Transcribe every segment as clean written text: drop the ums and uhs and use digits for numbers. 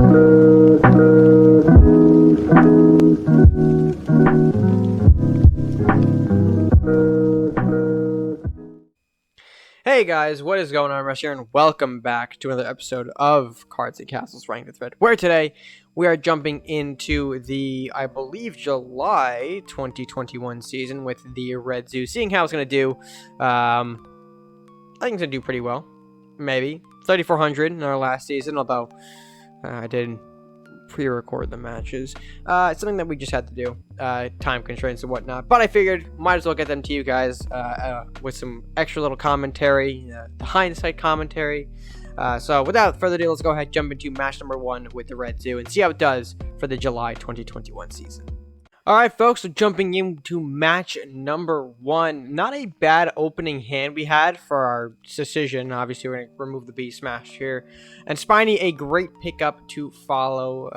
Hey guys, what is going on? Rush here, and welcome back to another episode of Cards and Castles Ranked with Red, where today we are jumping into the, I believe, July 2021 season with the Red Zoo, seeing how it's going to do. I think it's going to do pretty well. Maybe. 3,400 in our last season, although I didn't pre-record the matches. It's something that we just had to do, time constraints and whatnot, but I figured might as well get them to you guys with some extra little commentary, the hindsight commentary. So without further ado, let's go ahead and jump into match number 1 with the Red Zoo and see how it does for the July 2021 season. Alright folks, so jumping into match number 1. Not a bad opening hand we had for our decision. Obviously, we're going to remove the Beast Smash here. And Spiny, a great pickup to follow,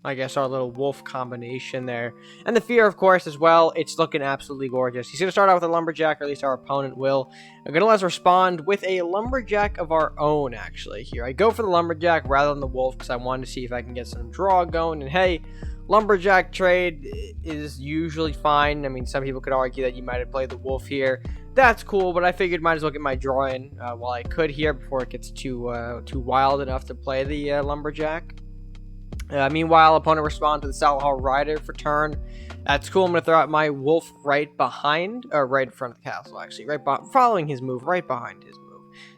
I guess, our little wolf combination there. And the Fear, of course, as well. It's looking absolutely gorgeous. He's going to start out with a Lumberjack, or at least our opponent will. I'm going to let us respond with a Lumberjack of our own, actually, here. I go for the Lumberjack rather than the Wolf because I wanted to see if I can get some draw going. And hey, Lumberjack trade is usually fine. I mean, some people could argue that you might have played the Wolf here. That's cool, but I figured might as well get my draw in while I could here before it gets too wild enough to play the Lumberjack. Meanwhile, opponent responds to the Salahar Rider for turn. That's cool. I'm going to throw out my Wolf right behind, or right in front of the castle, actually. Following his move, right behind his move.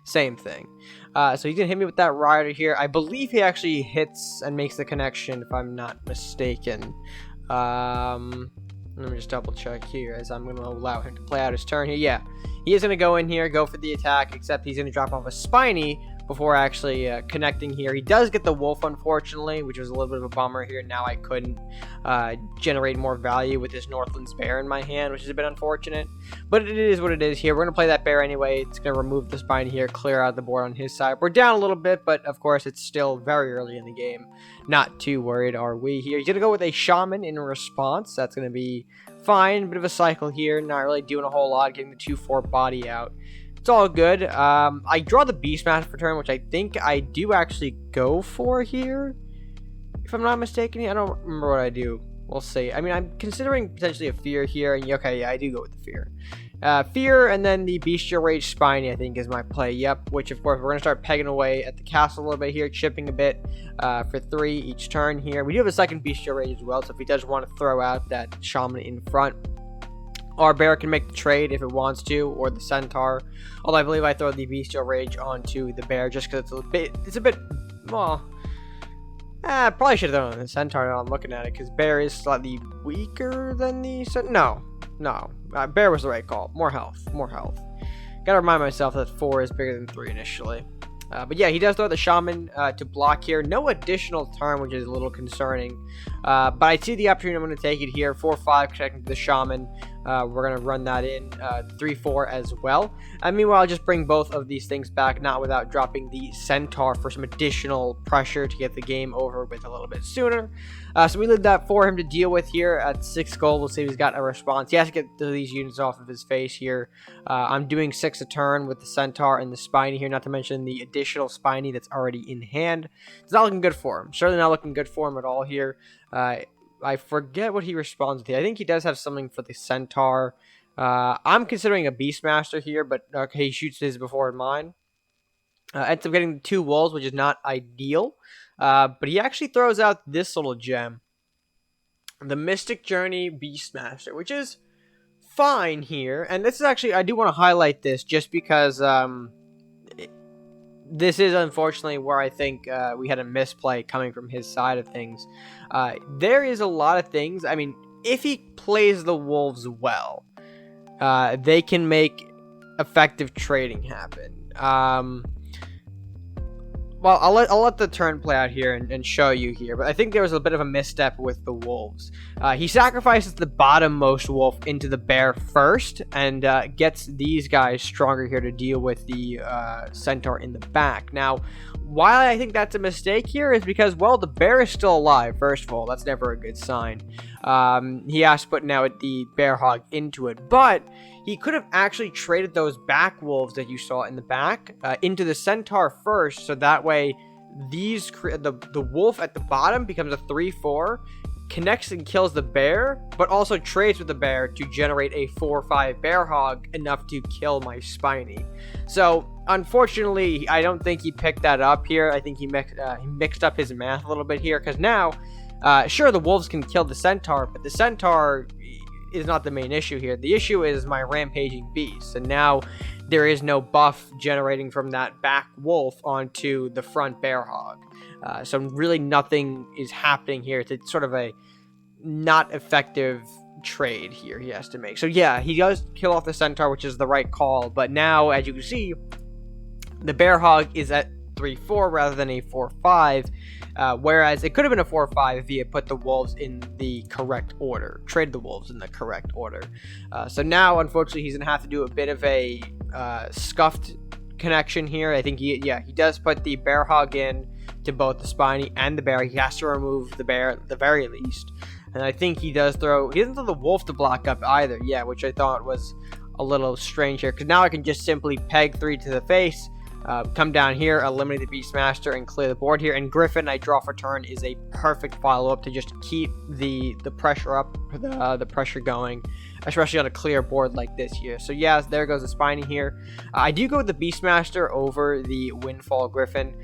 Same thing. So he's going to hit me with that Rider here. I believe he actually hits and makes the connection, if I'm not mistaken. Let me just double check here as I'm going to allow him to play out his turn here. Yeah, he is going to go in here, go for the attack, except he's going to drop off a Spiny before actually connecting here. He does get the Wolf, unfortunately, which was a little bit of a bummer here. Now I couldn't generate more value with this Northlands Bear in my hand, which is a bit unfortunate. But it is what it is here. We're going to play that Bear anyway. It's going to remove the Spiny here, clear out the board on his side. We're down a little bit, but of course it's still very early in the game. Not too worried are we here. He's going to go with a Shaman in response. That's going to be fine. Bit of a cycle here. Not really doing a whole lot. Getting the 2/4 body out. It's all good. I draw the Beastmaster for turn, which I think I do actually go for here. If I'm not mistaken, I don't remember what I do. We'll see. I mean, I'm considering potentially a Fear here. And okay, yeah, I do go with the Fear. Fear, and then the Bestial Rage Spiny, I think, is my play. Yep, which, of course, we're going to start pegging away at the castle a little bit here, chipping a bit for 3 each turn here. We do have a second Bestial Rage as well, so if he does want to throw out that Shaman in front, our Bear can make the trade if it wants to, or the Centaur. Although I believe I throw the Bestial Rage onto the Bear just because it's a bit, well, probably should have thrown it on the Centaur now I'm looking at it, because Bear is slightly weaker than the Centaur. No. Bear was the right call. More health. Gotta remind myself that 4 is bigger than 3 initially. But yeah, he does throw the Shaman to block here. No additional turn, which is a little concerning. But I see the opportunity. I'm going to take it here. 4/5 connecting to the Shaman. We're going to run that in 3/4 as well. Meanwhile, I'll just bring both of these things back, not without dropping the Centaur for some additional pressure to get the game over with a little bit sooner. So we leave that for him to deal with here at 6 gold. We'll see if he's got a response. He has to get these units off of his face here. I'm doing 6 a turn with the Centaur and the Spiny here, not to mention the additional Spiny that's already in hand. It's not looking good for him. Certainly not looking good for him at all here. I forget what he responds with. I think he does have something for the Centaur. I'm considering a Beastmaster here, but okay, he shoots his before mine. Ends up getting 2 wolves, which is not ideal. But he actually throws out this little gem. The Mystic Journey Beastmaster, which is fine here. And this is actually, I do want to highlight this just because this is unfortunately where I think we had a misplay coming from his side of things. There is a lot of things. I mean, if he plays the wolves well, they can make effective trading happen. Well, I'll let the turn play out here and show you here, but I think there was a bit of a misstep with the wolves. He sacrifices the bottommost wolf into the Bear first and gets these guys stronger here to deal with the Centaur in the back. Now, why I think that's a mistake here is because, well, the Bear is still alive, first of all. That's never a good sign. He has to put now the Bear Hog into it, but he could have actually traded those back wolves that you saw in the back into the Centaur first, so that way the wolf at the bottom becomes a 3/4, connects and kills the bear, but also trades with the bear to generate a 4/5 bear hog, enough to kill my spiny. So unfortunately, I don't think he picked that up here. I think he mixed up his math a little bit here, because now, sure, the wolves can kill the centaur, but the centaur is not the main issue here. The issue is my rampaging beast, and now there is no buff generating from that back wolf onto the front bear hog. So really nothing is happening here. It's sort of a not effective trade here he has to make. So yeah, he does kill off the centaur, which is the right call, but now, as you can see, the bear hog is at 3/4 rather than a 4/5, whereas it could have been a 4/5 if he had put the wolves in the correct order, traded the wolves in the correct order. So now, unfortunately, he's gonna have to do a bit of a scuffed connection here. I think he does put the bear hog in to both the spiny and the bear. He has to remove the bear at the very least, and I think he doesn't throw the wolf to block up either. Yeah, which I thought was a little strange here, because now I can just simply peg 3 to the face. Come down here, eliminate the Beastmaster, and clear the board here. And Griffin, I draw for turn, is a perfect follow-up to just keep the pressure up, the pressure going, especially on a clear board like this here. So yeah, there goes the spiny here. I do go with the Beastmaster over the Windfall Griffin,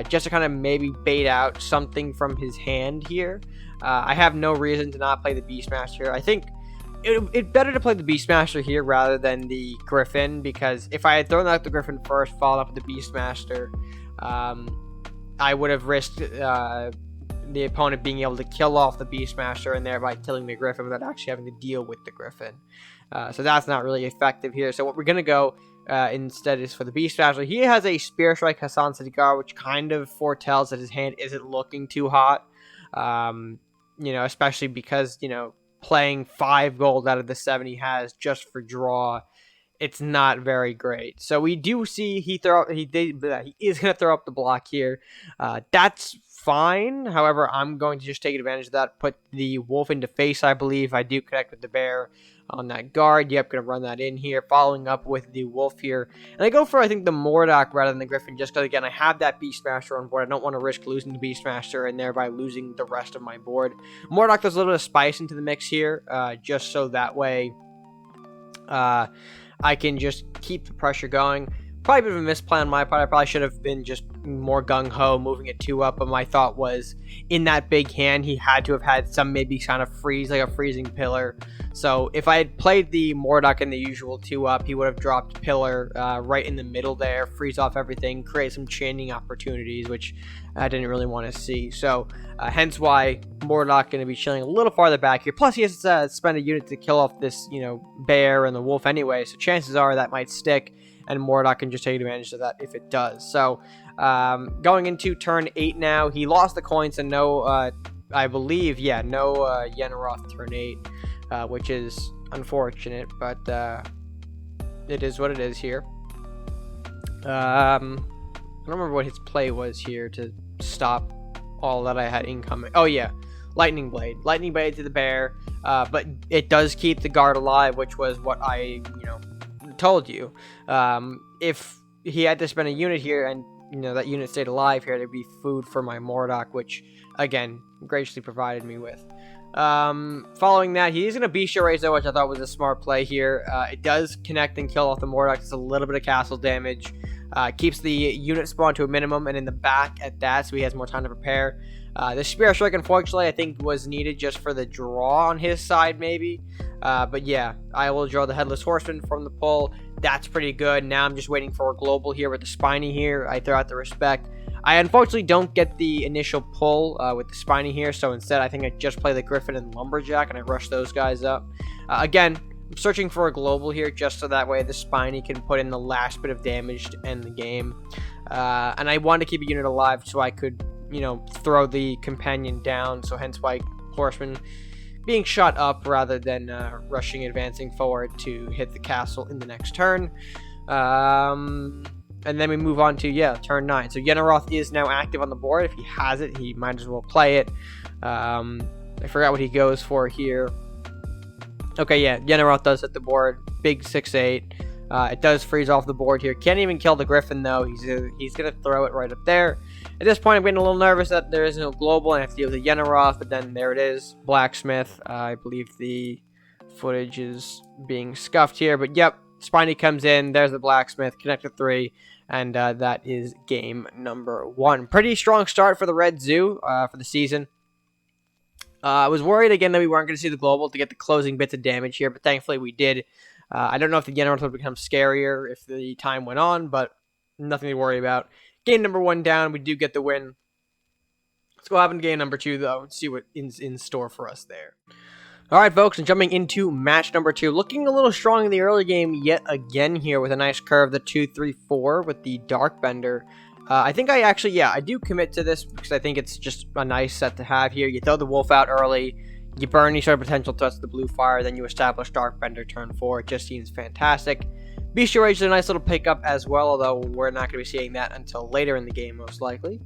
just to kind of maybe bait out something from his hand here. I have no reason to not play the Beastmaster. I think it's better to play the Beastmaster here rather than the Griffin, because if I had thrown out the Griffin first, followed up with the Beastmaster, I would have risked the opponent being able to kill off the Beastmaster and thereby killing the Griffin without actually having to deal with the Griffin. So that's not really effective here. So what we're going to go instead is for the Beastmaster. He has a Spear Strike Hassan Sadigar, which kind of foretells that his hand isn't looking too hot, especially because, playing 5 gold out of the 7 he has just for draw, it's not very great. So we do see he is going to throw up the block here. That's fine. However, I'm going to just take advantage of that, put the wolf into face, I believe. I do connect with the bear on that guard. Yep, going to run that in here, following up with the wolf here. And I go for, I think, the Mordok rather than the Griffin, just because, again, I have that Beastmaster on board. I don't want to risk losing the Beastmaster and thereby losing the rest of my board. Mordok does a little bit of spice into the mix here, just so that way I can just keep the pressure going. Probably a bit of a misplay on my part. I probably should have been just more gung-ho, moving it 2 up, but my thought was, in that big hand, he had to have had some maybe kind of freeze, like a freezing pillar. So if I had played the Mordok in the usual 2 up, he would have dropped pillar right in the middle there, freeze off everything, create some chaining opportunities, which I didn't really want to see. So hence why Mordok going to be chilling a little farther back here. Plus he has to spend a unit to kill off this, bear and the wolf anyway, so chances are that might stick, and Mordok can just take advantage of that if it does. So going into turn 8 now, he lost the coins and no, I believe, no Yenneroth turn 8, which is unfortunate, but it is what it is here. I don't remember what his play was here to stop all that I had incoming. Oh yeah, Lightning Blade to the bear, but it does keep the guard alive, which was what I told you. If he had to spend a unit here and that unit stayed alive here, there'd be food for my Mordok, which again graciously provided me with. Following that, he's gonna Bestial Raise, which I thought was a smart play here. It does connect and kill off the Mordok. It's a little bit of castle damage, keeps the unit spawn to a minimum and in the back at that, so he has more time to prepare. The Spear Strike, unfortunately, I think was needed just for the draw on his side, maybe. But yeah, I will draw the Headless Horseman from the pull. That's pretty good. Now I'm just waiting for a global here with the Spiny here. I throw out the Respect. I unfortunately don't get the initial pull with the Spiny here, so instead I think I just play the Griffin and Lumberjack, and I rush those guys up. Again, I'm searching for a global here just so that way the Spiny can put in the last bit of damage to end the game. And I wanted to keep a unit alive so I could throw the companion down, so hence why Horseman being shot up rather than rushing, advancing forward to hit the castle in the next turn. And then we move on to, turn 9. So Yenneroth is now active on the board. If he has it, he might as well play it. I forgot what he goes for here. Okay, yeah, Yenneroth does hit the board. Big 6/8. It does freeze off the board here. Can't even kill the Griffin, though. He's going to throw it right up there. At this point, I'm getting a little nervous that there is no global, and I have to deal with the Yenaroth, but then there it is. Blacksmith. I believe the footage is being scuffed here, but yep. Spiny comes in. There's the Blacksmith. Connect to 3, and that is game number 1. Pretty strong start for the Red Zoo for the season. I was worried again that we weren't going to see the global to get the closing bits of damage here, but thankfully we did. I don't know if the Yenaroth would become scarier if the time went on, but nothing to worry about. Game number 1 down. We do get the win. Let's go have in game number 2, though, and see what is in store for us there. All right, folks, and jumping into match number 2. Looking a little strong in the early game yet again here with a nice curve, the 2-3-4 with the Dark Bender. I think I actually, I do commit to this because I think it's just a nice set to have here. You throw the Wolf out early, you burn any sort of potential threats with the Blue Fire, then you establish Dark Bender turn 4. It just seems fantastic. Bestial Rage is a nice little pickup as well, although we're not going to be seeing that until later in the game, most likely.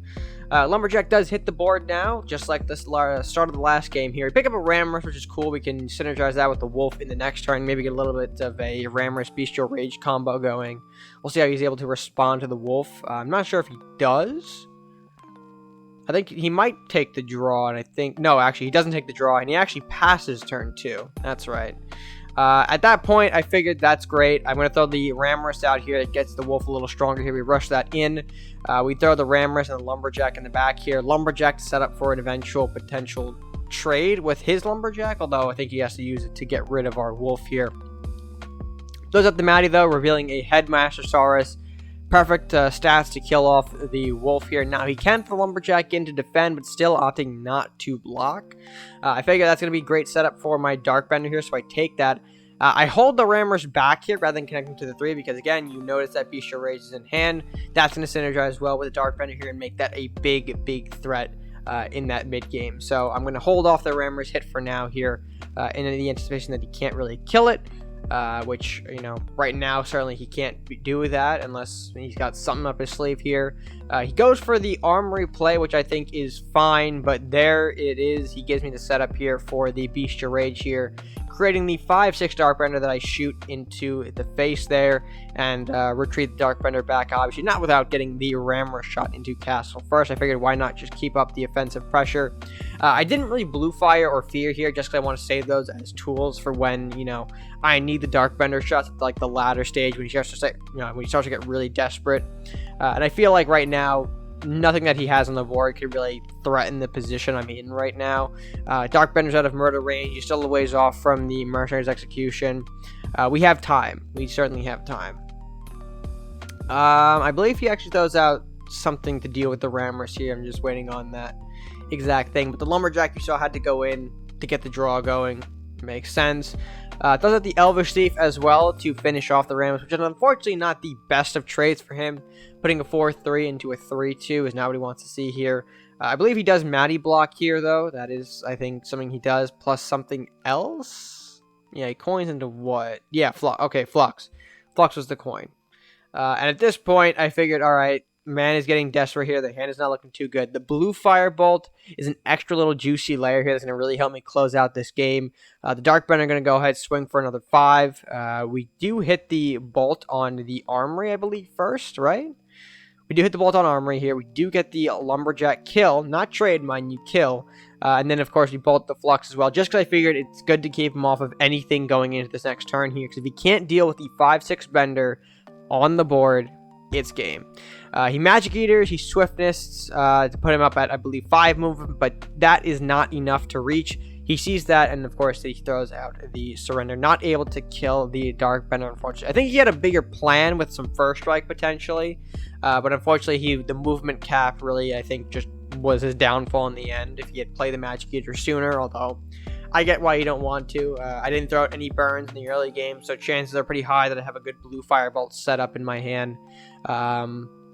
Lumberjack does hit the board now, just like the start of the last game here. We pick up a Ramrus, which is cool. We can synergize that with the Wolf in the next turn, maybe get a little bit of a Ramrus Bestial Rage combo going. We'll see how he's able to respond to the Wolf. I'm not sure if he does. I think he might take the draw, and I think... No, actually, he doesn't take the draw, and he actually passes turn 2. That's right. At that point, I figured that's great. I'm going to throw the Ramrus out here. It gets the Wolf a little stronger here. We rush that in. We throw the Ramrus and the Lumberjack in the back here. Lumberjack to set up for an eventual potential trade with his Lumberjack, although I think he has to use it to get rid of our Wolf here. Throws up the Matty, though, revealing a Headmaster Saurus. Perfect stats to kill off the Wolf here. Now, he can throw the Lumberjack in to defend, but still opting not to block. I figure that's going to be a great setup for my Dark Bender here, so I take that. I hold the Ramrus back here rather than connecting to the 3 because, again, you notice that Bestial Rage is in hand. That's going to synergize well with the Dark Bender here and make that a big, big threat in that mid-game. So I'm going to hold off the Ramrus hit for now here in the anticipation that he can't really kill it. Which, you know, right now, certainly he can't do that unless he's got something up his sleeve here. He goes for the Armory play, which I think is fine, but there it is. He gives me the setup here for the Bestial Rage here, creating the 5-6 Dark Bender that I shoot into the face there and retreat the Dark Bender back, obviously not without getting the Ramrus shot into Castle first. I figured why not just keep up the offensive pressure. I didn't really Blue Fire or Fear here just because I want to save those as tools for when, you know, I need the Dark Bender shots at like the latter stage when he starts to say, you know, when he starts to get really desperate. And I feel like right now, nothing that he has on the board could really threaten the position I'm in right now. Dark Bender's out of murder range. He's still a ways off from the Mercenary's execution. We have time. We certainly have time. I believe he actually throws out something to deal with the Ramrus here. I'm just waiting on that exact thing. But the Lumberjack you saw had to go in to get the draw going. Makes sense. Throws out the Elvish Thief as well to finish off the Ramrus, which is unfortunately not the best of trades for him. Putting a 4-3 into a 3-2 is not what he wants to see here. I believe he does Matty block here, though. That is, I think, something he does, plus something else. Yeah, he coins into what? Yeah, Flux. Okay, Flux. Flux was the coin. And at this point, I figured, all right, man is getting desperate here. The hand is not looking too good. The Blue Firebolt is an extra little juicy layer here that's going to really help me close out this game. The Dark Bender going to go ahead swing for another 5. We do hit the bolt on the Armory, I believe, first, right? We do hit the bolt on Armory here. We do get the Lumberjack kill. Not trade, mind you, kill. And then, of course, we bolt the Flux as well, just because I figured it's good to keep him off of anything going into this next turn here. Because if he can't deal with the 5-6 Bender on the board, it's game. He Magic Eaters, he Swiftness to put him up at, I believe, 5 movement, but that is not enough to reach. He sees that, and of course, he throws out the Surrender. Not able to kill the Dark Bender, unfortunately. I think he had a bigger plan with some First Strike, potentially. But unfortunately, the movement cap really, I think, just was his downfall in the end. If he had played the Magic Eater sooner, although I get why you don't want to. I didn't throw out any burns in the early game, so chances are pretty high that I have a good Blue Firebolt set up in my hand.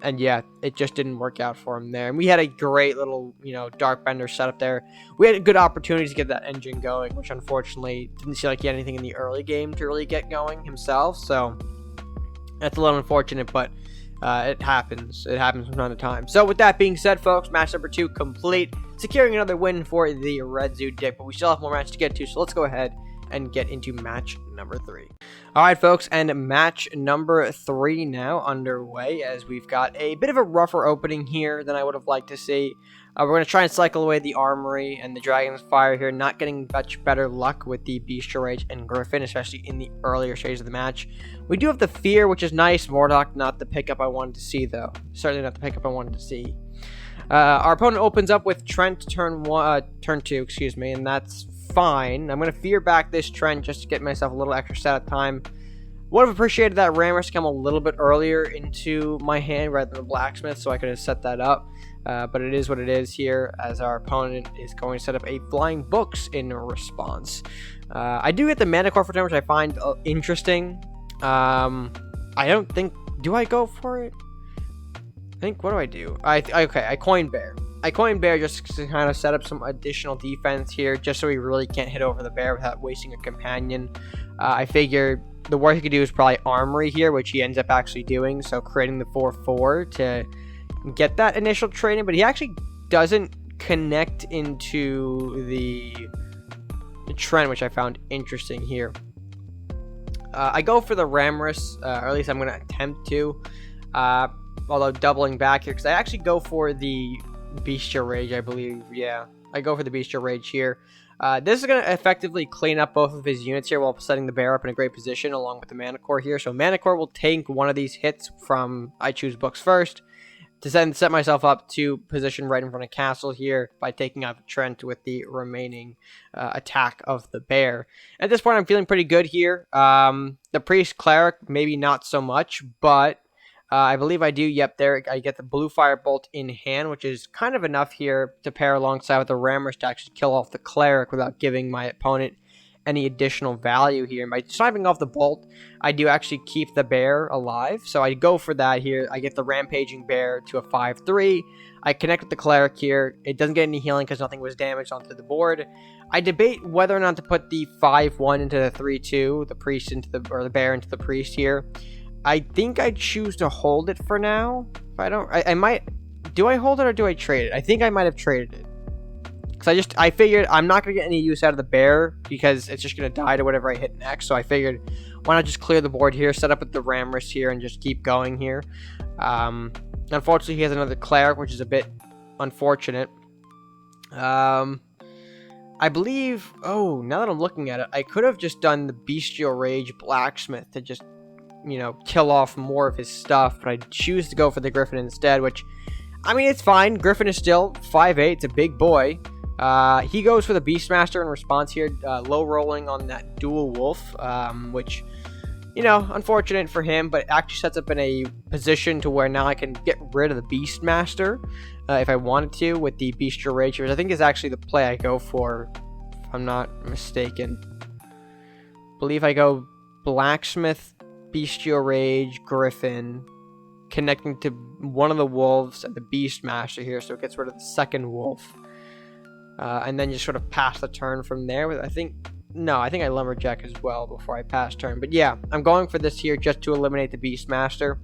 And yeah, it just didn't work out for him there. And we had a great little, you know, Dark Bender setup there. We had a good opportunity to get that engine going, which unfortunately didn't seem like he had anything in the early game to really get going himself. So that's a little unfortunate, but it happens. It happens from time to time. So with that being said, folks, match number 2 complete. Securing another win for the Red Zoo deck, but we still have more matches to get to, so let's go ahead and get into match number 3. All right, folks, and match number 3 now underway, as we've got a bit of a rougher opening here than I would have liked to see. We're going to try and cycle away the Armory and the Dragon's Fire here, not getting much better luck with the Bestial Rage and Griffin, especially in the earlier stages of the match. We do have the Fear, which is nice. Mordok, not the pickup I wanted to see, though. Certainly not the pickup I wanted to see. Our opponent opens up with Trent turn 2, excuse me, and that's fine. I'm going to fear back this Trent just to get myself a little extra set of time. Would have appreciated that RedMaster come a little bit earlier into my hand rather than the Blacksmith, so I could have set that up. But it is what it is here, as our opponent is going to set up a Flying Books in response. I do get the Mana Core for turn, which I find interesting. I don't think... Do I go for it? I think, what do I do? Okay, I coin Bear. I coin Bear just to kind of set up some additional defense here, just so he really can't hit over the Bear without wasting a companion. I figure the worst he could do is probably Armory here, which he ends up actually doing, so creating the 4/4 to get that initial trading, but he actually doesn't connect into the Trent, which I found interesting here. I go for the Ramrus, or at least I'm going to attempt to. Although doubling back here, because I actually go for the Bestial Rage, I believe. Yeah, I go for the Bestial Rage here. This is going to effectively clean up both of his units here while setting the Bear up in a great position along with the Mana Core here. So Mana Core will take one of these hits from I choose books first to then set myself up to position right in front of Castle here by taking out the Trent with the remaining attack of the Bear. At this point, I'm feeling pretty good here. The Priest Cleric, maybe not so much, but... I believe I do. Yep, there I get the Blue Firebolt in hand, which is kind of enough here to pair alongside with the Rammers to actually kill off the Cleric without giving my opponent any additional value here. And by sniping off the Bolt, I do actually keep the Bear alive. So I go for that here. I get the Rampaging Bear to a 5/3. I connect with the Cleric here. It doesn't get any healing because nothing was damaged onto the board. I debate whether or not to put the 5/1 into the 3/2, the Priest into the, or the Bear into the Priest here. I think I choose to hold it for now. If I don't, I might. Do I hold it or do I trade it? I think I might have traded it. Because I figured I'm not going to get any use out of the Bear because it's just going to die to whatever I hit next. So I figured, why not just clear the board here, set up with the Ramrus here, and just keep going here. Unfortunately, he has another Cleric, which is a bit unfortunate. I believe, oh, now that I'm looking at it, I could have just done the Bestial Rage Blacksmith to just, you know, kill off more of his stuff, but I choose to go for the Griffin instead, which, I mean, it's fine. Griffin is still 5'8", it's a big boy. He goes for the Beastmaster in response here, low rolling on that dual wolf, which, you know, unfortunate for him, but actually sets up in a position to where now I can get rid of the Beastmaster if I wanted to with the Bestial Rage, which I think is actually the play I go for, if I'm not mistaken. I believe I go Blacksmith, Bestial Rage, Griffin, connecting to one of the wolves and the Beastmaster here, so it gets rid of the second wolf. And then just sort of pass the turn from there. With I think I Lumberjack as well before I pass turn. But yeah, I'm going for this here just to eliminate the Beastmaster.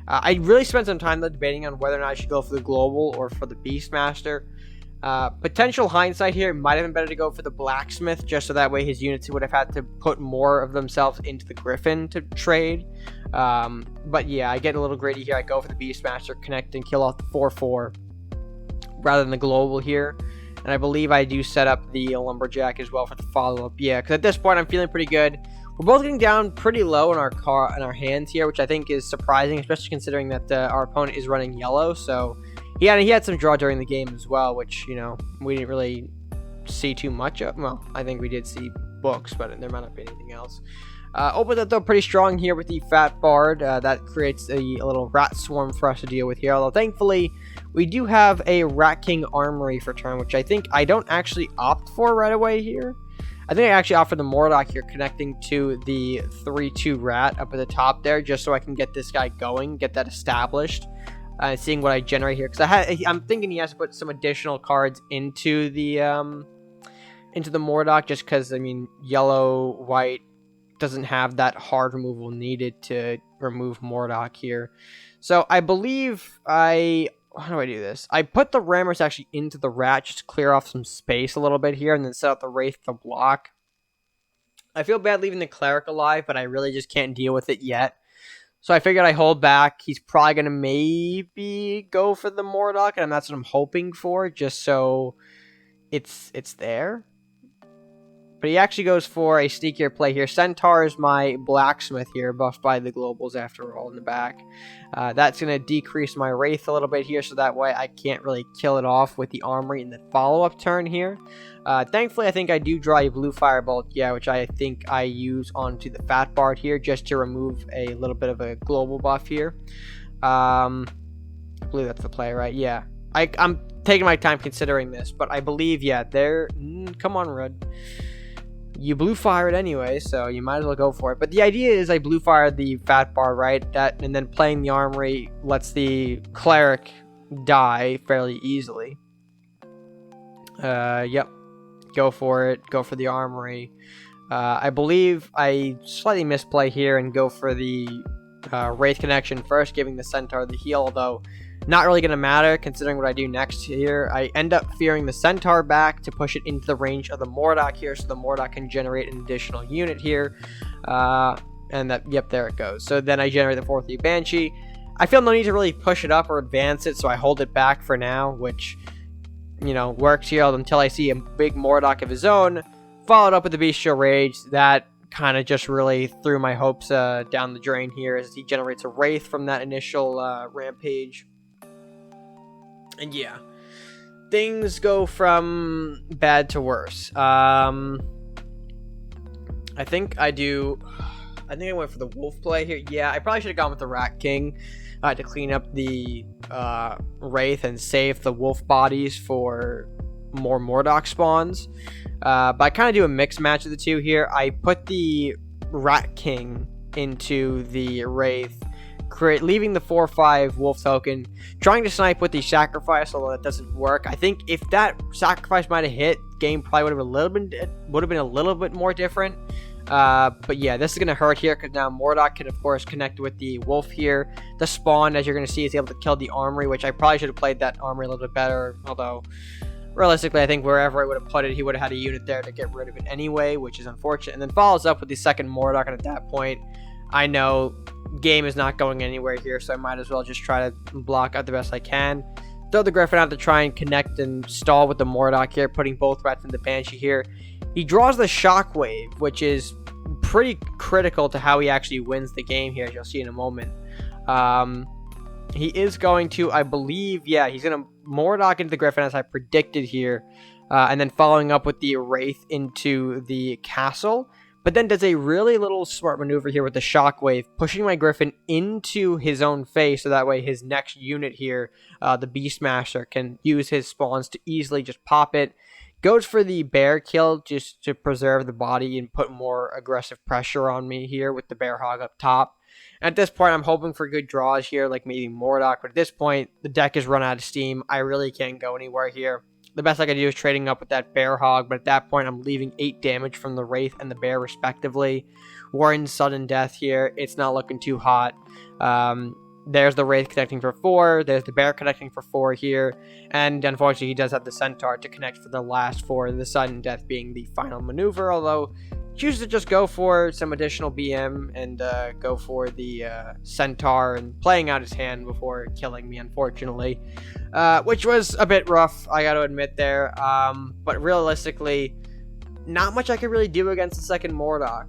I really spent some time though debating on whether or not I should go for the Global or for the Beastmaster. Potential hindsight here, might have been better to go for the Blacksmith, just so that way his units would have had to put more of themselves into the Griffin to trade. But yeah, I get a little greedy here. I go for the Beastmaster, connect and kill off the 4/4 rather than the Global here. And I believe I do set up the Lumberjack as well for the follow-up. Yeah, because at this point I'm feeling pretty good. We're both getting down pretty low in our hands here, which I think is surprising, especially considering that our opponent is running yellow. So he had some draw during the game as well, which, you know, we didn't really see too much of. Well, I think we did see books, but there might not be anything else. Opens up though pretty strong here with the Fat Bard. That creates a little rat swarm for us to deal with here. Although thankfully we do have a Rat King Armory for turn, which I think I don't actually opt for right away here. I think I actually opt for the Mordok here, connecting to the 3/2 rat up at the top there, just so I can get this guy going, get that established. Seeing what I generate here, because I'm thinking he has to put some additional cards into the Mordok, just because, I mean, yellow, white doesn't have that hard removal needed to remove Mordok here. So I believe how do I do this? I put the Rammers actually into the rat just to clear off some space a little bit here, and then set up the Wraith to block. I feel bad leaving the Cleric alive, but I really just can't deal with it yet. So I figured I hold back. He's probably going to maybe go for the Mordok, and that's what I'm hoping for, just so it's there. But he actually goes for a sneakier play here. Centaur is my blacksmith here, buffed by the globals after all in the back. That's going to decrease my Wraith a little bit here, so that way I can't really kill it off with the armory in the follow-up turn here. Thankfully, I think I do draw a blue firebolt, yeah, which I think I use onto the fat bard here just to remove a little bit of a global buff here. I believe that's the play, right? Yeah. I'm taking my time considering this, but I believe, yeah, there... come on, Red. You blue fire it anyway, so you might as well go for it. But the idea is I blue fire the fat bar, right? And then playing the armory lets the cleric die fairly easily. Yep. Go for it. Go for the armory. I believe I slightly misplay here and go for the Wraith connection first, giving the Centaur the heal, although not really going to matter considering what I do next here. I end up fearing the Centaur back to push it into the range of the Mordok here, so the Mordok can generate an additional unit here. And that, yep, there it goes. So then I generate the 4/3 Banshee. I feel no need to really push it up or advance it, so I hold it back for now, which, you know, works here until I see a big Mordok of his own, followed up with the Bestial Rage. That kind of just really threw my hopes down the drain here as he generates a Wraith from that initial rampage. And yeah, things go from bad to worse. I think I went for the wolf play here. Yeah, I probably should have gone with the Rat King to clean up the Wraith and save the wolf bodies for more Mordok spawns. But I kind of do a mixed match of the two here. I put the Rat King into the Wraith, leaving the 4/5 wolf token, trying to snipe with the sacrifice, although that doesn't work. I think if that sacrifice might have hit, game probably would have been a little bit more different. But yeah, this is going to hurt here because now Mordok can, of course, connect with the wolf here. The spawn, as you're going to see, is able to kill the armory, which I probably should have played that armory a little bit better, although realistically, I think wherever I would have put it, he would have had a unit there to get rid of it anyway, which is unfortunate. And then follows up with the second Mordok, and at that point, I know game is not going anywhere here, so I might as well just try to block out the best I can. Throw the Griffin out to try and connect and stall with the Mordok here, putting both rats in the Banshee here. He draws the Shockwave, which is pretty critical to how he actually wins the game here, as you'll see in a moment. He is going to, I believe, yeah, he's going to Mordok into the Griffin as I predicted here, and then following up with the Wraith into the castle. But then does a really little smart maneuver here with the Shockwave, pushing my Griffin into his own face, so that way his next unit here, the Beastmaster, can use his spawns to easily just pop it. Goes for the bear kill just to preserve the body and put more aggressive pressure on me here with the bear hog up top. At this point, I'm hoping for good draws here, like maybe Mordok, but at this point, the deck is run out of steam. I really can't go anywhere here. The best I can do is trading up with that bear hog, but at that point, I'm leaving 8 damage from the Wraith and the bear, respectively. We're in sudden death here. It's not looking too hot. There's the Wraith connecting for 4. There's the bear connecting for 4 here. And unfortunately, he does have the Centaur to connect for the last 4. The sudden death being the final maneuver, although chooses to just go for some additional BM and go for the Centaur and playing out his hand before killing me, unfortunately. Which was a bit rough, I gotta admit there. But realistically, not much I could really do against the second Mordok.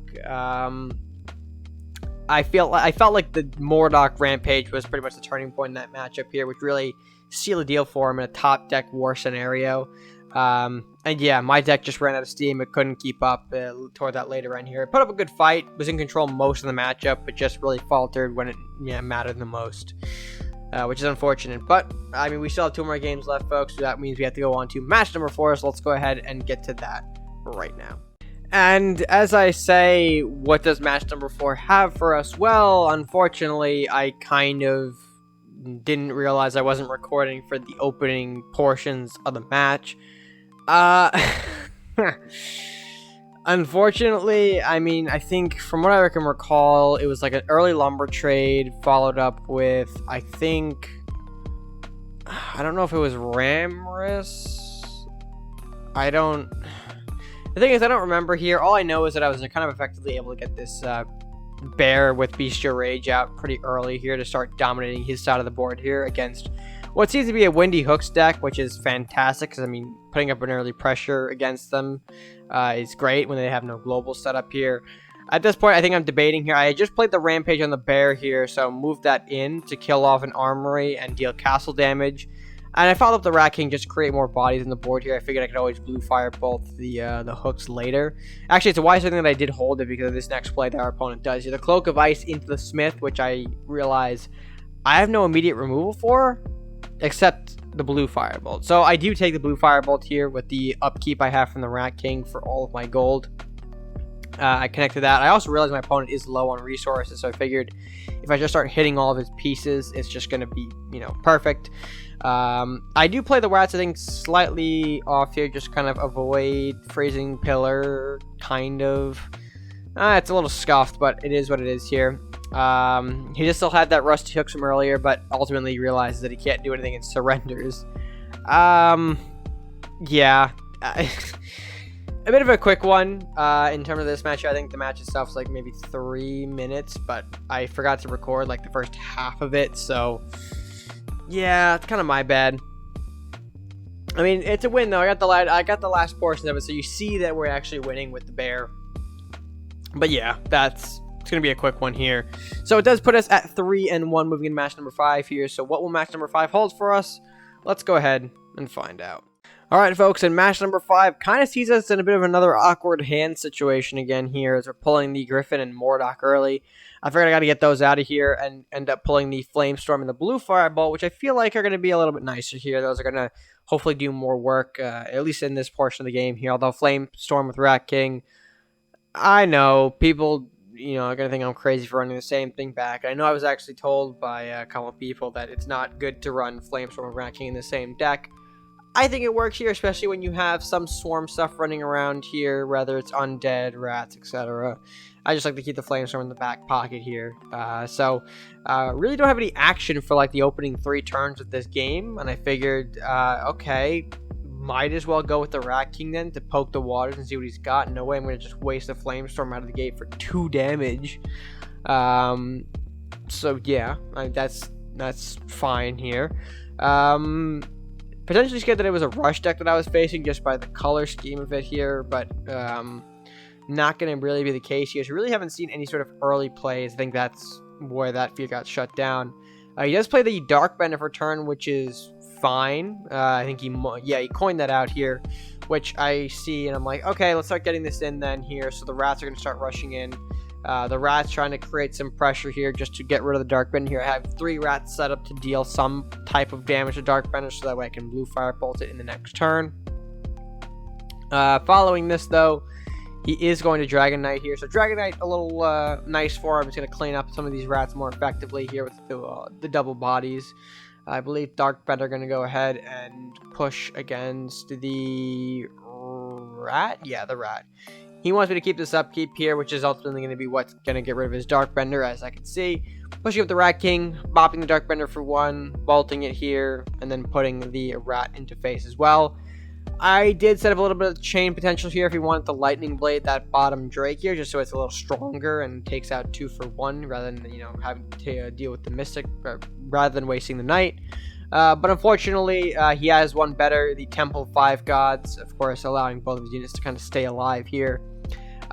I felt like the Mordok Rampage was pretty much the turning point in that matchup here, which really sealed the deal for him in a top deck war scenario. And yeah, my deck just ran out of steam. It couldn't keep up toward that later on here. It put up a good fight, was in control most of the matchup, but just really faltered when it mattered the most, which is unfortunate. But, I mean, we still have 2 more games left, folks, so that means we have to go on to match number 4, so let's go ahead and get to that right now. And as I say, what does match number 4 have for us? Well, unfortunately, I kind of didn't realize I wasn't recording for the opening portions of the match. Unfortunately, I mean, I think from what I can recall, it was like an early lumber trade followed up with, I don't know if it was Ramris. The thing is, I don't remember here. All I know is that I was kind of effectively able to get this bear with Bestial Rage out pretty early here to start dominating his side of the board here against what seems to be a Windy Hooks deck, which is fantastic because, I mean, putting up an early pressure against them is great when they have no global setup here. At this point, I think I'm debating here. I just played the Rampage on the bear here, so move that in to kill off an armory and deal castle damage. And I followed up the Rat King just to create more bodies on the board here. I figured I could always blue fire both the hooks later. Actually, it's a wise thing that I did hold it because of this next play that our opponent does here. The Cloak of Ice into the Smith, which I realize I have no immediate removal for, except the blue firebolt. So I do take the blue firebolt here with the upkeep I have from the Rat King for all of my gold. I connected that. I also realized my opponent is low on resources, so I figured if I just start hitting all of his pieces, it's just going to be, perfect. I do play the rats, I think, slightly off here, just kind of avoid Freezing Pillar, kind of. It's a little scuffed, but it is what it is here. He just still had that Rusty Hooks from earlier, but ultimately realizes that he can't do anything and surrenders. Yeah. A bit of a quick one in terms of this match. I think the match itself is like maybe 3 minutes, but I forgot to record like the first half of it, so yeah, it's kind of my bad. I mean, it's a win though. I got the last portion of it, so you see that we're actually winning with the bear. But yeah, it's gonna be a quick one here. So it does put us at 3-1, moving into match number 5 here. So what will match number 5 hold for us? Let's go ahead and find out. Alright folks, in match number 5, kind of sees us in a bit of another awkward hand situation again here as we're pulling the Griffin and Mordock early. I figured I got to get those out of here and end up pulling the Flamestorm and the Blue Fireball, which I feel like are going to be a little bit nicer here. Those are going to hopefully do more work, at least in this portion of the game here. Although Flamestorm with Rat King, I know people, are going to think I'm crazy for running the same thing back. I know I was actually told by a couple of people that it's not good to run Flamestorm and Rat King in the same deck. I think it works here, especially when you have some swarm stuff running around here, whether it's undead, rats, etc. I just like to keep the Flamestorm in the back pocket here. Really don't have any action for like the opening 3 turns of this game, and I figured, okay, might as well go with the Rat King then to poke the waters and see what he's got. No way I'm going to just waste a Flamestorm out of the gate for 2 damage. So yeah, that's fine here. Potentially scared that it was a rush deck that I was facing just by the color scheme of it here, but not going to really be the case here. So really haven't seen any sort of early plays. I think that's where that fear got shut down. He does play the Dark Bender for turn, which is fine. I think he coined that out here, which I see, and I'm like, okay, let's start getting this in then here. So the rats are going to start rushing in. The rats trying to create some pressure here just to get rid of the Dark Bender here. I have 3 rats set up to deal some type of damage to Dark Bender, so that way I can blue firebolt it in the next turn. Following this though, he is going to Dragon Knight here. So Dragon Knight, a little nice for him. It's going to clean up some of these rats more effectively here with the double bodies. I believe Dark Bender going to go ahead and push against the rat. Yeah, the rat. He wants me to keep this upkeep here, which is ultimately going to be what's going to get rid of his Dark Bender, as I can see. Pushing up the Rat King, bopping the Dark Bender for 1, bolting it here, and then putting the rat into face as well. I did set up a little bit of chain potential here if you want the Lightning Blade, that bottom Drake here, just so it's a little stronger and takes out 2 for 1 rather than, having to deal with the Mystic, rather than wasting the Knight. But unfortunately, he has one better, the Temple 5 Gods, of course, allowing both of his units to kind of stay alive here.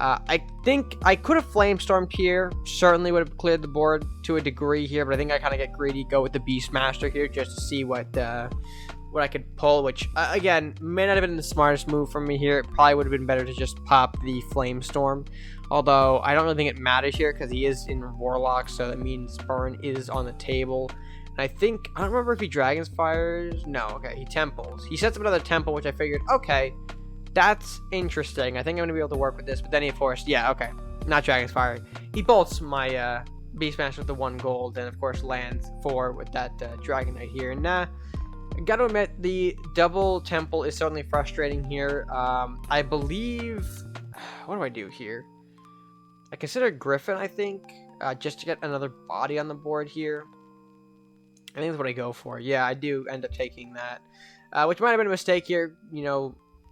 I think I could have Flamestormed here, certainly would have cleared the board to a degree here, but I think I kind of get greedy, go with the Beastmaster here just to see what I could pull, which, again, may not have been the smartest move from me here. It probably would have been better to just pop the Flamestorm, although I don't really think it matters here because he is in Warlock, so that means Burn is on the table. And I don't remember if he Dragon's Fires. No, okay, he Temples. He sets up another Temple, which I figured, okay, that's interesting. I think I'm going to be able to work with this, but then he forced, yeah, okay, not Dragon's Fire. He bolts my Beastmaster with the 1 gold, and of course lands 4 with that Dragon Knight here. And gotta admit, the double Temple is certainly frustrating here. I believe, what do I do here? I consider Griffin, I think, just to get another body on the board here. I think that's what I go for. Yeah, I do end up taking that, which might have been a mistake here.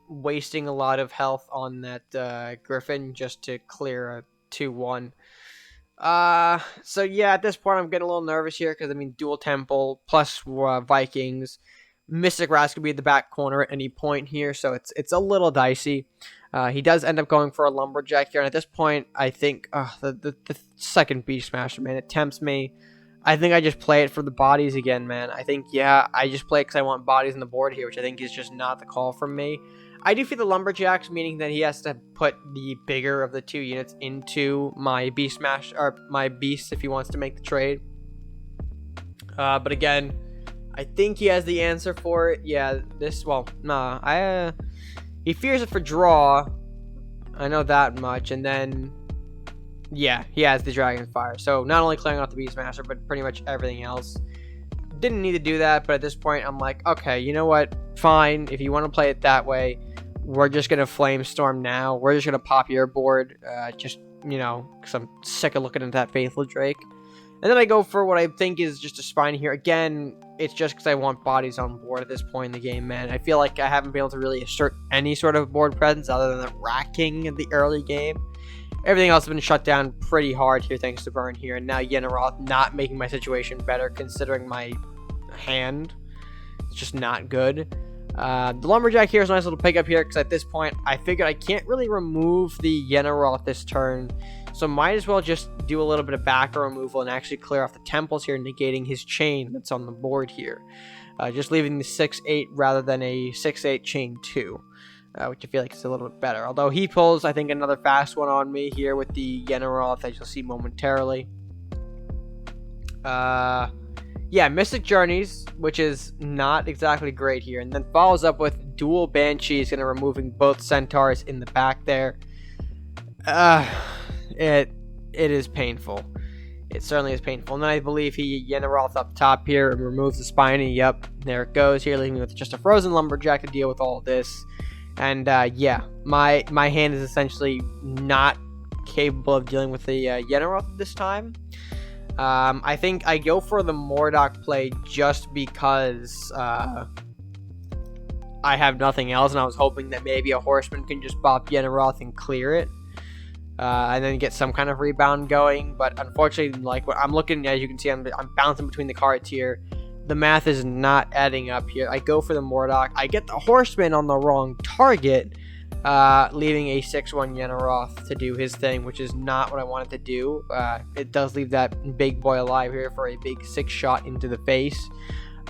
wasting a lot of health on that Griffin just to clear a 2-1. So yeah, at this point I'm getting a little nervous here because I mean dual temple plus Vikings. Mystic Raz could be at the back corner at any point here, so it's a little dicey. He does end up going for a lumberjack here, and at this point I think the second Beastmaster, man, it tempts me. I think I just play it for the bodies again, man. I think, yeah, I just play it because I want bodies on the board here, which I think is just not the call from me. I do feel the lumberjacks, meaning that he has to put the bigger of the two units into my Beastmaster, or my beast if he wants to make the trade. But again, I think he has the answer for it. Yeah, he fears it for draw. I know that much, and then yeah, he has the Dragonfire. So not only clearing out the Beastmaster, but pretty much everything else. Didn't need to do that, but at this point, I'm like, okay, you know what? Fine. If you want to play it that way, we're just going to Flamestorm now. We're just going to pop your board, just, you know, because I'm sick of looking at that Faithful Drake. And then I go for what I think is just a Spine here. Again, it's just because I want bodies on board at this point in the game, man. I feel like I haven't been able to really assert any sort of board presence other than the racking in the early game. Everything else has been shut down pretty hard here thanks to Burn here. And now Yenneroth not making my situation better considering my hand. It's just not good. The Lumberjack here is a nice little pickup here because at this point I figured I can't really remove the Yenneroth this turn. So might as well just do a little bit of backer removal and actually clear off the temples here, negating his chain that's on the board here. Just leaving the 6-8 rather than a 6-8 chain 2. Which I feel like is a little bit better. Although he pulls, I think, another fast one on me here with the Yenneroth, as you'll see momentarily. Yeah, Mystic Journeys, which is not exactly great here. And then follows up with dual Banshees, going to removing both Centaurs in the back there. It is painful. It certainly is painful. And then I believe he Yenneroth up top here and removes the Spiny. Yep, there it goes here, leaving me with just a Frozen Lumberjack to deal with all of this. And yeah, my hand is essentially not capable of dealing with the Yenneroth this time. I think I go for the Mordok play just because I have nothing else, and I was hoping that maybe a Horseman can just bop Yenneroth and clear it, and then get some kind of rebound going. But unfortunately, like what I'm looking, as you can see, I'm bouncing between the cards here. The math is not adding up here. I go for the Mordok. I get the Horseman on the wrong target, leaving a 6-1 Yenneroth to do his thing, which is not what I wanted to do. It does leave that big boy alive here for a big 6-shot into the face.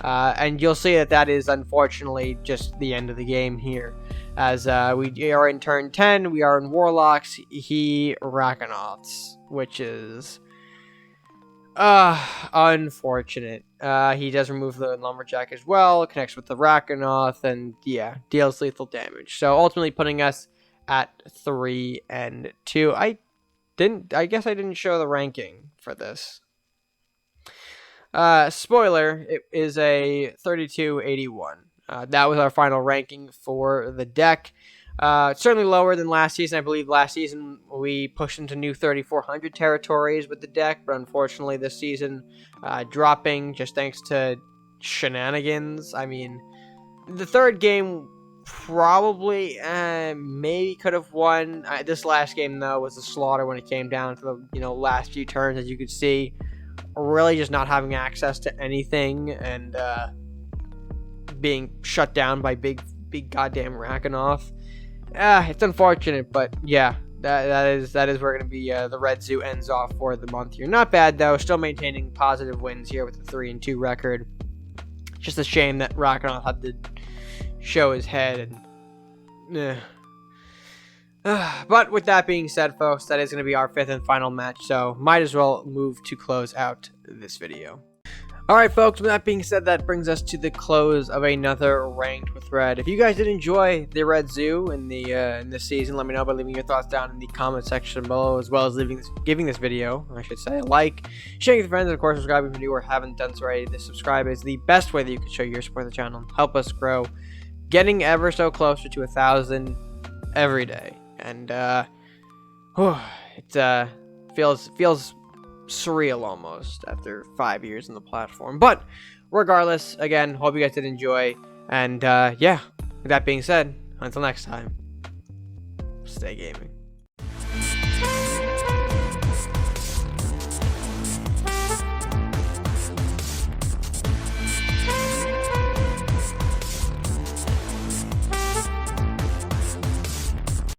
And you'll see that is unfortunately just the end of the game here. As we are in turn 10, we are in Warlocks. He Rakanoths, which is unfortunate. He does remove the Lumberjack as well, connects with the Rakanoth, and yeah, deals lethal damage. So ultimately putting us at 3-2. I guess I didn't show the ranking for this. Spoiler, it is a 3281. That was our final ranking for the deck. Certainly lower than last season. I believe last season we pushed into new 3400 territories with the deck, but unfortunately this season dropping just thanks to shenanigans. I mean, the third game probably maybe could have won. This last game though was a slaughter when it came down to the last few turns, as you could see. Really just not having access to anything and being shut down by big goddamn Rakanoth. It's unfortunate, but yeah, that is where going to be the Red Zoo ends off for the month here. Not bad though, still maintaining positive wins here with the 3-2 record. Just a shame that Rakanoth had to show his head. But with that being said, folks, that is going to be our 5th and final match, so might as well move to close out this video. Alright folks, with that being said, that brings us to the close of another Ranked with Red. If you guys did enjoy the Red Zoo in this season, let me know by leaving your thoughts down in the comment section below, as well as giving this video, I should say, a like, sharing with friends, and of course subscribing if you or haven't done so already. The subscribe is the best way that you can show your support of the channel and help us grow, getting ever so closer to 1,000 every day. And it feels surreal almost after 5 years on the platform. But regardless, again, hope you guys did enjoy. And yeah, with that being said, Until next time, stay gaming.